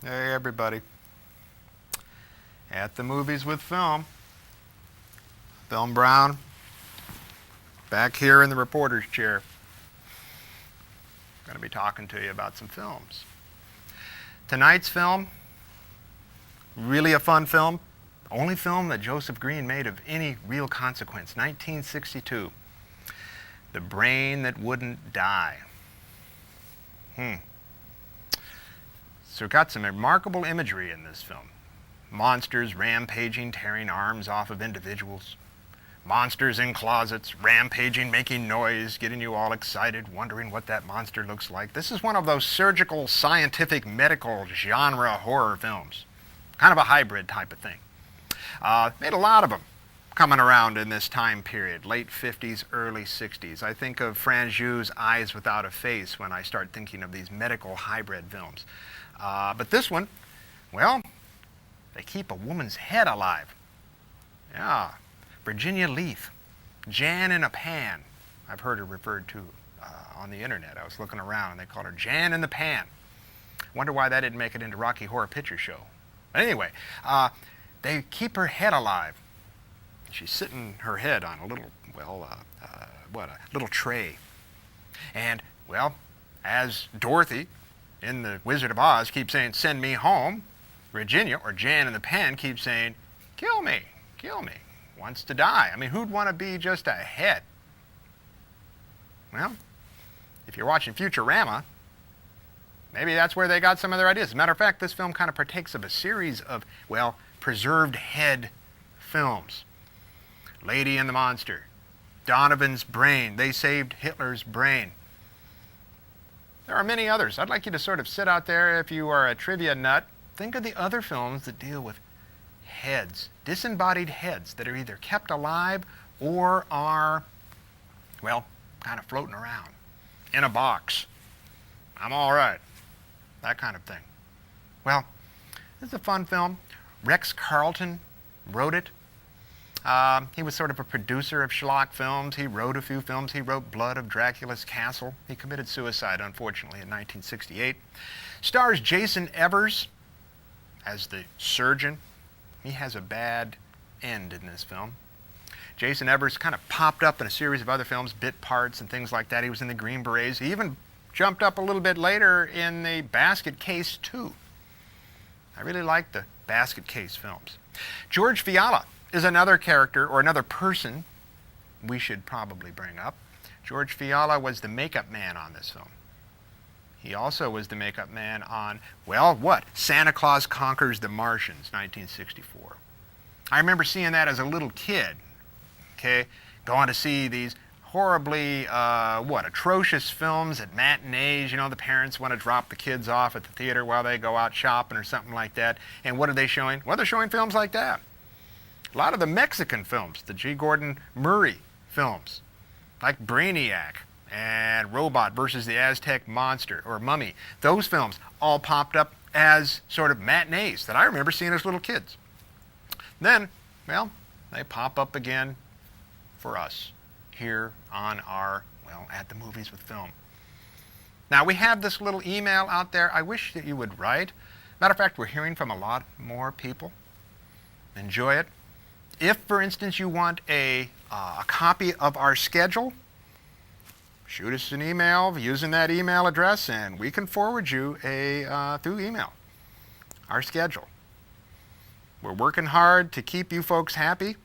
Hey everybody. At the movies with film. Film Brown, back here in the reporter's chair. Going to be talking to you about some films. Tonight's film, really a fun film. Only film that Joseph Green made of any real consequence. 1962. The Brain That Wouldn't Die. So we've got some remarkable imagery in this film. Monsters rampaging, tearing arms off of individuals. Monsters in closets, rampaging, making noise, getting you all excited, wondering what that monster looks like. This is one of those surgical, scientific, medical genre horror films. Kind of a hybrid type of thing. Made a lot of them coming around in this time period, late 50s, early 60s. I think of Franju's Eyes Without a Face when I start thinking of these medical hybrid films. But this one, well, they keep a woman's head alive. Yeah. Virginia Leaf, Jan in a Pan. I've heard her referred to on the internet. I was looking around and they called her Jan in the Pan. Wonder why that didn't make it into Rocky Horror Picture Show. But anyway, they keep her head alive. She's sitting her head on a little, a little tray. And, well, as Dorothy in The Wizard of Oz keeps saying, "Send me home," Virginia, or Jan in the Pan, keeps saying, "Kill me, kill me." Wants to die. I mean, who'd want to be just a head? Well, if you're watching Futurama, maybe that's where they got some of their ideas. As a matter of fact, this film kind of partakes of a series of, well, preserved head films. Lady and the Monster, Donovan's Brain, They Saved Hitler's Brain. There are many others. I'd like you to sort of sit out there, if you are a trivia nut, think of the other films that deal with heads, disembodied heads that are either kept alive or are, well, kind of floating around in a box. I'm all right. That kind of thing. Well, this is a fun film. Rex Carlton wrote it. He was sort of a producer of schlock films. He wrote a few films. He wrote Blood of Dracula's Castle. He committed suicide, unfortunately, in 1968. Stars Jason Evers as the surgeon. He has a bad end in this film. Jason Evers kind of popped up in a series of other films, bit parts and things like that. He was in the Green Berets. He even jumped up a little bit later in the Basket Case 2. I really like the Basket Case films. George Fiala is another character, or another person we should probably bring up. George Fiala was the makeup man on this film. He also was the makeup man on, well, what? Santa Claus Conquers the Martians, 1964. I remember seeing that as a little kid, okay? Going to see these horribly, atrocious films at matinees. You know, the parents want to drop the kids off at the theater while they go out shopping or something like that. And what are they showing? Well, they're showing films like that. A lot of the Mexican films, the G. Gordon Murray films, like Brainiac and Robot versus the Aztec Monster, or Mummy. Those films all popped up as sort of matinees that I remember seeing as little kids. Then, well, they pop up again for us here on our, well, At the Movies with Film. Now, we have this little email out there. I wish that you would write. Matter of fact, we're hearing from a lot more people. Enjoy it. If, for instance, you want a copy of our schedule, shoot us an email using that email address, and we can forward you through email our schedule. We're working hard to keep you folks happy.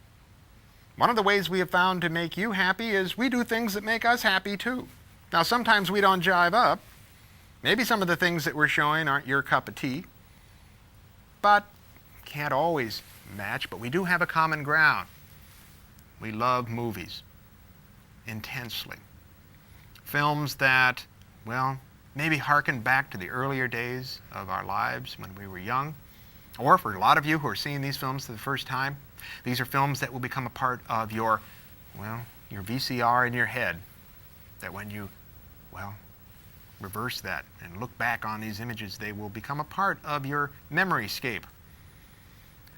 One of the ways we have found to make you happy is we do things that make us happy too. Now, sometimes we don't jive up. Maybe some of the things that we're showing aren't your cup of tea, but can't always match, but we do have a common ground. We love movies intensely. Films that, well, maybe harken back to the earlier days of our lives when we were young. Or for a lot of you who are seeing these films for the first time, these are films that will become a part of your VCR in your head. That when you, reverse that and look back on these images, they will become a part of your memory scape.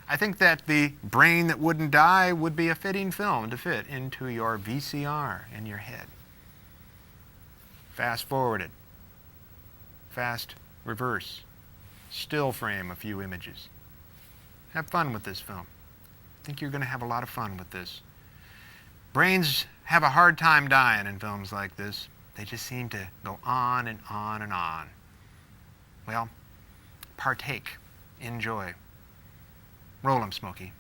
I think that The Brain That Wouldn't Die would be a fitting film to fit into your VCR in your head. Fast forwarded. Fast reverse. still frame a few images. Have fun with this film. I think you're going to have a lot of fun with this. Brains have a hard time dying in films like this. They just seem to go on and on and on. Well, partake. Enjoy. Roll 'em, Smokey.